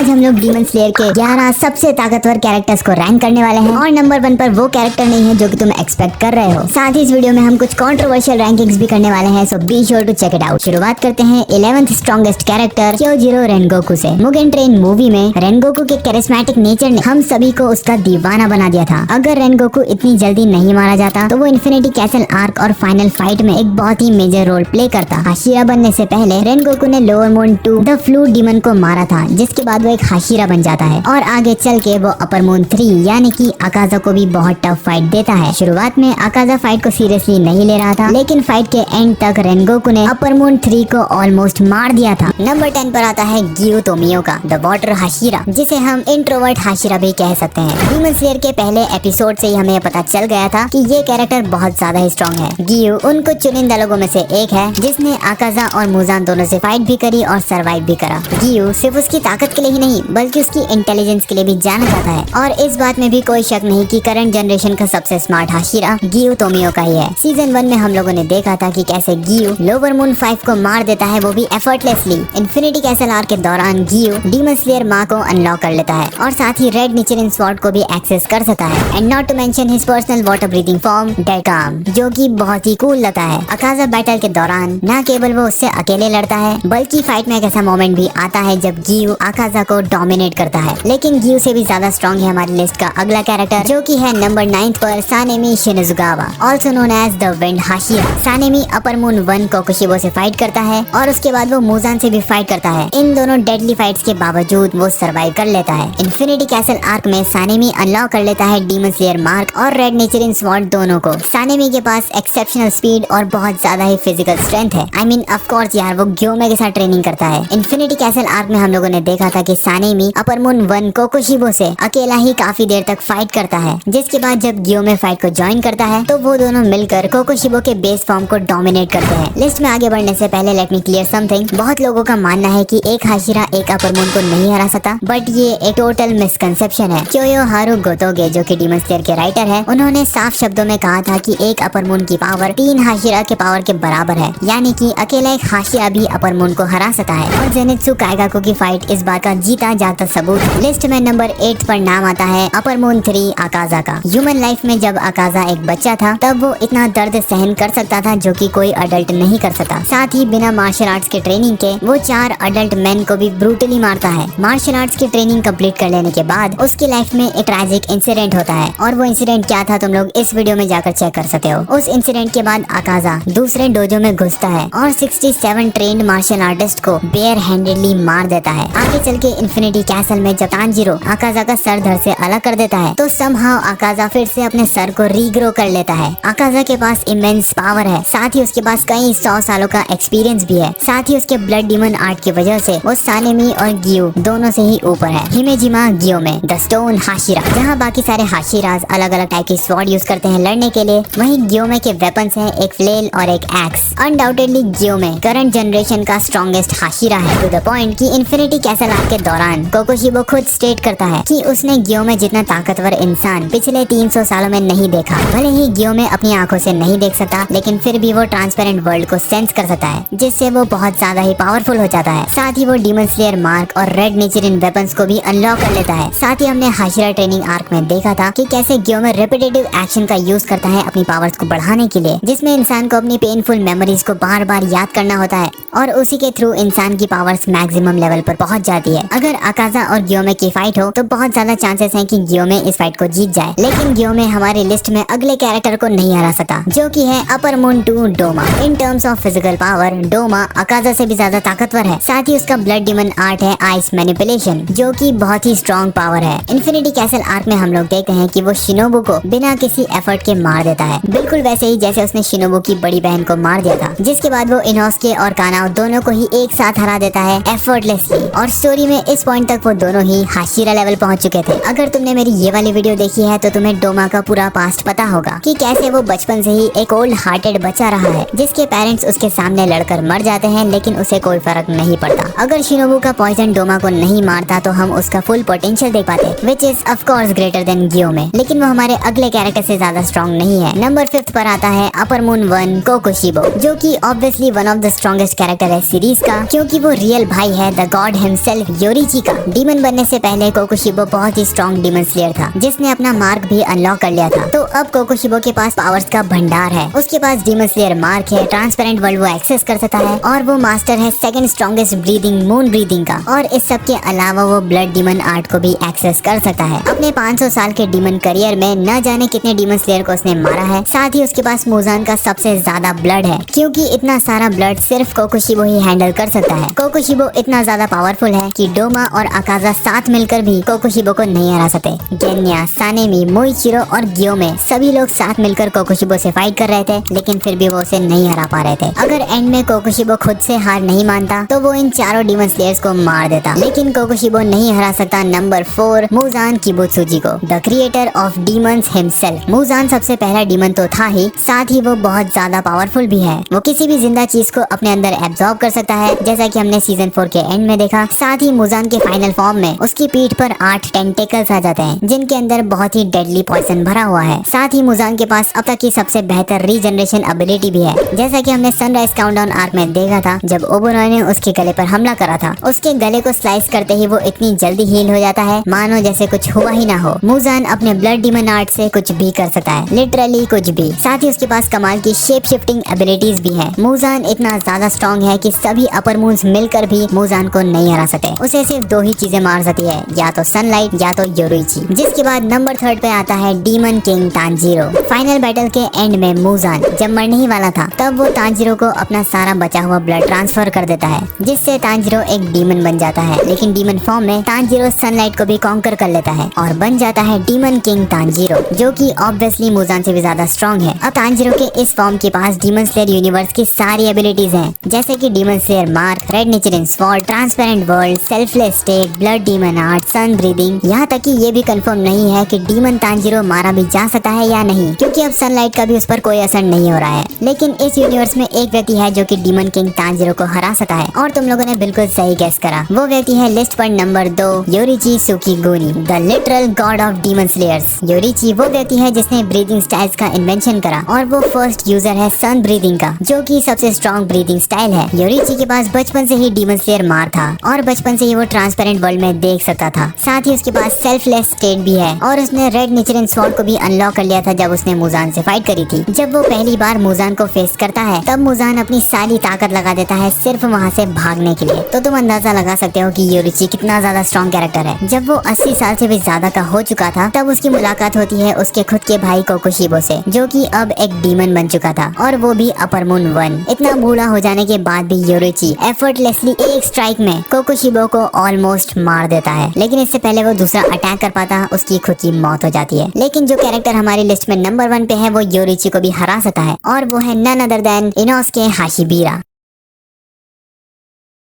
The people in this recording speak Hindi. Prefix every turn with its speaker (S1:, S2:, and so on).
S1: आज हम लोग डीमन स्लेयर के 11 सबसे ताकतवर कैरेक्टर्स को रैंक करने वाले हैं और नंबर 1 पर वो कैरेक्टर नहीं है जो कि तुम एक्सपेक्ट कर रहे हो। साथ ही इस वीडियो में हम कुछ कंट्रोवर्शियल रैंकिंग्स भी करने वाले हैं, so be sure to check it out. शुरुआत करते हैं 11th strongest character Kyojuro Rengoku से। मुगेन ट्रेन मूवी में रेनगोकू के कैरिस्मेटिक नेचर ने हम सभी को उसका दीवाना बना दिया था। अगर रेनगोकू इतनी जल्दी नहीं मारा जाता तो वो इन्फिनिटी कैसल आर्क और फाइनल फाइट में एक बहुत ही मेजर रोल प्ले करता। हाशिरा बनने से पहले रेनगोकू ने lower moon 2 the flu demon को मारा था, जिसके बाद वो एक हाशिरा बन जाता है और आगे चल के वो अपर मून 3 यानी कि अकाजा को भी बहुत टफ फाइट देता है। शुरुआत में अकाजा फाइट को सीरियसली नहीं ले रहा था, लेकिन फाइट के एंड तक रेनगोकू ने अपर मून 3 को ऑलमोस्ट मार दिया था। नंबर 10 पर आता है गियो तोमियो का द वाटर हाशिरा, जिसे हम इंट्रोवर्ट हाशिरा भी कह सकते हैं। डीमन स्लेयर के पहले एपिसोड से ही हमें पता चल गया था कि ये कैरेक्टर बहुत ज्यादा ही स्ट्रॉन्ग है। गियो उन कुछ चुनिंदा लोगों में से एक है जिसने अकाजा और मुजान दोनों से फाइट भी करी और सरवाइव भी करा। गियो सिर्फ उसकी ताकत के लिए ही नहीं बल्कि उसकी इंटेलिजेंस के लिए भी जाना जाता है और इस बात में भी कोई शक नहीं कि करंट जनरेशन का सबसे स्मार्ट हाशिरा गियो तोमियो का ही है। सीजन 1 में हम लोगों ने देखा था कि कैसे गियो लोअर मून 5 को मार देता है, वो भी एफर्टलेसली। इन्फिनिटी कैसल आर्क के दौरान गियो डीमन स्लेयर माँ को अनलॉक कर लेता है और साथ ही रेड निचरिन स्वॉर्ड को भी एक्सेस कर सकता है। And not to mention his personal water breathing form डेकाम, जो कि बहुत ही कूल लगता है। अकाजा बैटल के दौरान न केवल वो उससे अकेले लड़ता है बल्कि फाइट में एक ऐसा मोमेंट भी आता है जब गियो अकाजा को डोमिनेट करता है। लेकिन गियो से भी ज्यादा स्ट्रॉन्ग है हमारी लिस्ट का अगला कैरेक्टर, जो कि है नंबर 9 पर Sanemi Shinazugawa, also known as the wind Hashira. Sanemi upper moon 1 Kokushibo से फाइट करता है और उसके बाद वो मुजान से भी फाइट करता है। इन दोनों डेडली फाइट्स के बावजूद वो सर्वाइव कर लेता है। इन्फिनिटी कैसल आर्क में सानेमी अनलॉक कर लेता है डीमन स्लेयर मार्क और रेड नेचरिन स्वॉर्ड दोनों को। सानेमी के पास एक्सेप्शनल स्पीड और बहुत ज्यादा ही फिजिकल स्ट्रेंथ है। आई मीन ऑफ कोर्स यार, वो ग्योमे के साथ ट्रेनिंग करता है। इन्फिनिटी कैसल आर्क में हम लोगों ने देखा था कि सानेमी अपर मून 1 कोकुशिबो से अकेला ही काफी देर तक फाइट करता है, जिसके बाद जब ग्योमे फाइट को ज्वाइन करता है तो वो दोनों मिलकर कोकुशिबो के बेस फॉर्म को डोमिनेट करते हैं। लिस्ट में आगे बढ़ने से पहले लेट मी क्लियर समथिंग। बहुत लोगों का मानना है कि एक हाशिरा एक अपर मून को नहीं हरा सकता, बट ये एक टोटल मिसकंसेप्शन है। क्योयोहारू गोतोगे, जो कि डीमन स्लेयर के राइटर है, उन्होंने साफ शब्दों में कहा था कि एक अपर मून की पावर 3 हाशिरा के पावर के बराबर है, यानी कि अकेला एक हाशिरा भी अपर मून को हरा सकता है। और जेनित्सु काइगाकू की फाइट इस बात का जीता जागता सबूत। लिस्ट में नंबर 8 पर नाम आता है अपर मून 3 अकाजा का। ह्यूमन लाइफ में जब अकाजा एक बच्चा था तब वो इतना दर्द सहन कर सकता था जो कि कोई अडल्ट नहीं कर सकता। साथ ही बिना मार्शल आर्ट्स के ट्रेनिंग के वो 4 अडल्ट मैन को भी ब्रूटली मारता है। मार्शल आर्ट्स की ट्रेनिंग कंप्लीट कर लेने के बाद उसकी लाइफ में एक ट्रैजिक इंसिडेंट होता है और वो इंसिडेंट क्या था तुम लोग इस वीडियो में जाकर चेक कर सकते हो। उस इंसिडेंट के बाद अकाजा दूसरे डोजो में घुसता है और 67 ट्रेन्ड मार्शल आर्टिस्ट को बेयर हैंडेडली मार देता है। आगे चल के इन्फिनिटी कैसल में जब तांजीरो अकाजा का सर धड़ से अलग कर देता है तो समहाउ अकाजा फिर से अपने सर को रीग्रो कर लेता है। अकाजा के पास इमेंस पावर है, साथ ही उसके पास कई 100 सालों का एक्सपीरियंस भी है। साथ ही उसके ब्लड डीमन आर्ट की वजह से वो सानेमी और गियो दोनों से ही ऊपर है। हिमेजिमा गियोमे द स्टोन हाशिरा, जहाँ बाकी सारे हाशिराज अलग अलग टाइप की स्वॉर्ड यूज करते हैं लड़ने के लिए, वहीं गियोमे के वेपन्स हैं एक फ्लेल और एक एक्स। अनडाउटेडली गियोमे करंट जनरेशन का स्ट्रॉन्गेस्ट हाशिरा है, टू द पॉइंट कि इन्फिनिटी कैसल आर्क के दौरान कोकुशिबो खुद स्टेट करता है कि उसने गियोमे जितना ताकतवर इंसान पिछले 300 सालों में नहीं देखा। भले ही गियोमे अपनी आंखों से नहीं देख सकता, लेकिन फिर भी वो ट्रांसपेरेंट वर्ल्ड को सेंस कर सकता है, जिससे वो बहुत ज्यादा ही पावरफुल हो जाता है। साथ ही वो डीमन स्लेयर मार्क और रेड नेचरिन वेपन्स को भी अनलॉक कर लेता है। साथ ही हमने हाशिरा ट्रेनिंग आर्क में देखा था कि कैसे गियोमे रिपीटेटिव एक्शन का यूज करता है अपनी पावर्स को बढ़ाने के लिए, जिसमें इंसान को अपनी पेनफुल मेमोरीज को बार बार याद करना होता है और उसी के थ्रू इंसान की पावर्स मैक्सिमम लेवल पर पहुंच जाती है। अगर अकाजा और गियोमे की फाइट हो तो बहुत ज्यादा चांसेस हैं कि गियोमे इस फाइट को जीत जाए, लेकिन गियोमे हमारी लिस्ट में अगले कैरेक्टर को नहीं हरा सका, जो कि है upper moon 2 Doma. In terms of physical power Doma Akaza से भी ज्यादा ताकतवर है। साथ ही उसका ब्लड डीमन आर्ट है आइस मैनिपुलेशन, जो कि बहुत ही स्ट्रॉन्ग पावर है। इन्फिनिटी कैसल आर्क में हम लोग देखते हैं कि वो शिनोबु को बिना किसी एफर्ट के मार देता है, बिल्कुल वैसे ही जैसे उसने शिनोबु की बड़ी बहन को मार दिया था, जिसके बाद वो इनोस्के और कानाओ दोनों को ही एक साथ हरा देता है एफर्टलेसली। और स्टोरी में इस पॉइंट तक वो दोनों ही हाशिरा लेवल पहुंच चुके थे। अगर तुमने मेरी ये वाली वीडियो देखी है तो तुम्हें डोमा का पूरा पास्ट पता होगा कि कैसे वो बचपन से ही एक ओल्ड हार्टेड बच्चा रहा है, जिसके पेरेंट्स उसके सामने लड़कर मर जाते हैं, लेकिन उसे कोई फर्क नहीं पड़ता। अगर शिनोबु का पॉइजन डोमा को नहीं मारता तो हम उसका फुल पोटेंशियल देख पाते, which is of course greater than Gyomei, लेकिन वो हमारे अगले कैरेक्टर से ज्यादा स्ट्रॉन्ग नहीं है। नंबर 5 पर आता है अपर मून 1 कोकुशिबो, जो कि obviously one of the strongest character है सीरीज का, क्योंकि वो रियल भाई है द गॉड हिमसेल्फ योरीची का। डीमन बनने से पहले कोकोशिबो बहुत ही स्ट्रॉन्ग डीमन स्लेयर था, जिसने अपना मार्क भी अनलॉक कर लिया था। तो अब कोकोशिबो के पास पावर्स का भंडार है। उसके पास डीमन स्लेयर मार्क है, ट्रांसपेरेंट वर्ल्ड वो एक्सेस कर सकता है, और वो मास्टर है second strongest breathing moon breathing का। और इस सब के अलावा वो ब्लड डीमन आर्ट को भी एक्सेस कर सकता है। अपने 500 साल के डीमन करियर में न जाने कितने डीमन स्लेयर को उसने मारा है। साथ ही उसके पास मुजान का सबसे ज्यादा ब्लड है, क्योंकि इतना सारा ब्लड सिर्फ कोकोशिबो ही हैंडल कर सकता है। कोकोशिबो इतना ज्यादा पावरफुल है कि डोमा और अकाजा साथ मिलकर भी कोकोशिबो को नहीं हरा सकते। गेन्या, सानेमी, मोइचिरो और गियोमे सभी लोग साथ मिलकर कोकोशिबो से फाइट कर रहे थे, लेकिन फिर भी वो उसे नहीं हरा पा रहे थे। अगर एंड में कोकोशिबो खुद से हार नहीं मानता तो वो इन चारों डीमन स्लेयर्स को मार देता, लेकिन कोकोशिबो नहीं हरा सकता नंबर 4 मुजान किबुत्सुजी को, the creator of demons himself. Muzan सबसे पहला डीमन तो था ही, साथ ही वो बहुत ज्यादा पावरफुल भी है। वो किसी भी जिंदा चीज को अपने अंदर एब्जॉर्ब कर सकता है, जैसा कि हमने सीजन 4 के एंड में देखा। साथ ही मुजान के फाइनल फॉर्म में उसकी पीठ पर 8 टेंटेकल्स आ जाते हैं, जिनके अंदर बहुत ही डेडली पॉइजन भरा हुआ है। साथ ही मुजान के पास अब तक की सबसे बेहतर रीजनरेशन एबिलिटी भी है, जैसा कि हमने सनराइज काउंटडाउन आर्क में देखा था। जब ओबेरॉय ने उसके गले पर हमला करा था, उसके गले को स्लाइस करते ही वो इतनी जल्दी हील हो जाता है मानो जैसे कुछ हुआ ही ना हो। मुजान अपने ब्लड डीमन आर्ट से कुछ भी कर सकता है, लिटरली कुछ भी। साथ ही उसके पास कमाल की शेप शिफ्टिंग एबिलिटीज भी है। मुजान इतना ज्यादा स्ट्रॉन्ग है कि सभी अपर मून्स मिलकर भी मुजान को नहीं हरा सकते। उसे सिर्फ 2 ही चीजें मार सकती है, या तो सनलाइट या तो योरीची। जिसके बाद नंबर 3 पे आता है demon king Tanjiro. Final battle के एंड में मुजान जब मरने ही वाला था, तब वो तांजीरो को अपना सारा बचा हुआ ब्लड ट्रांसफर कर देता है, जिससे तांजीरो एक डीमन बन जाता है। लेकिन डीमन फॉर्म में तांजीरो सनलाइट को भी कॉन्कर कर लेता है और बन जाता है डीमन किंग तांजीरो, जो कि ऑब्वियसली मुजान से भी ज्यादा स्ट्रॉन्ग है। अब तांजीरो के इस फॉर्म के पास डीमन स्लेयर यूनिवर्स की सारी एबिलिटीज हैं, जैसे कि demon slayer mark, red nature in sword, transparent world, selfless state, blood demon art, sun breathing. यहाँ तक कि ये भी कंफर्म नहीं है कि डीमन तांजीरो मारा भी जा सकता है या नहीं, क्योंकि अब सनलाइट का भी उस पर कोई असर नहीं हो रहा है। लेकिन इस यूनिवर्स में एक व्यक्ति है जो कि डीमन किंग तांजीरो को हरा सकता है, और तुम लोगों ने बिल्कुल सही गेस करा। वो व्यक्ति है लिस्ट पर number 2 Yoriichi Tsugikuni, the literal god of demon slayers. Yoriichi वो व्यक्ति है जिसने ब्रीदिंग स्टाइल्स का इन्वेंशन करा, और वो फर्स्ट यूजर है सन ब्रीदिंग का, जो कि सबसे स्ट्रॉन्ग ब्रीदिंग स्टाइल है। योरीची के पास बचपन से ही डीमन स्लेयर मार था, और बचपन से ही वो ट्रांसपेरेंट वर्ल्ड में देख सकता था। साथ ही उसके पास सेल्फलेस स्टेट भी है, और उसने रेड नेचर इन स्वॉर्ड को भी अनलॉक कर लिया था जब उसने मुजान से फाइट करी थी। जब वो पहली बार मुजान को फेस करता है, तब मुजान अपनी सारी ताकत लगा देता है सिर्फ वहाँ से भागने के लिए। तो तुम अंदाजा लगा सकते हो कि योरीची कितना ज्यादा स्ट्रॉन्ग कैरेक्टर है। जब वो 80 साल से भी ज्यादा का हो चुका था, तब उसकी मुलाकात होती है उसके खुद के भाई कोकोशिबो से, जो कि अब एक डीमन बन चुका था, और वो भी अपर मून 1। इतना बूढ़ा हो जाने के बाद भी योरीची एफर्टलेसली एक स्ट्राइक में कोकोशिबो को ऑलमोस्ट मार देता है। लेकिन इससे पहले वो दूसरा अटैक कर पाता, उसकी खुद की मौत हो जाती है। लेकिन जो कैरेक्टर हमारी लिस्ट में नंबर 1 पे है, वो योरीची को भी हरा सकता है, और वो है नन अदर देन इनोसुके हाशिबिरा।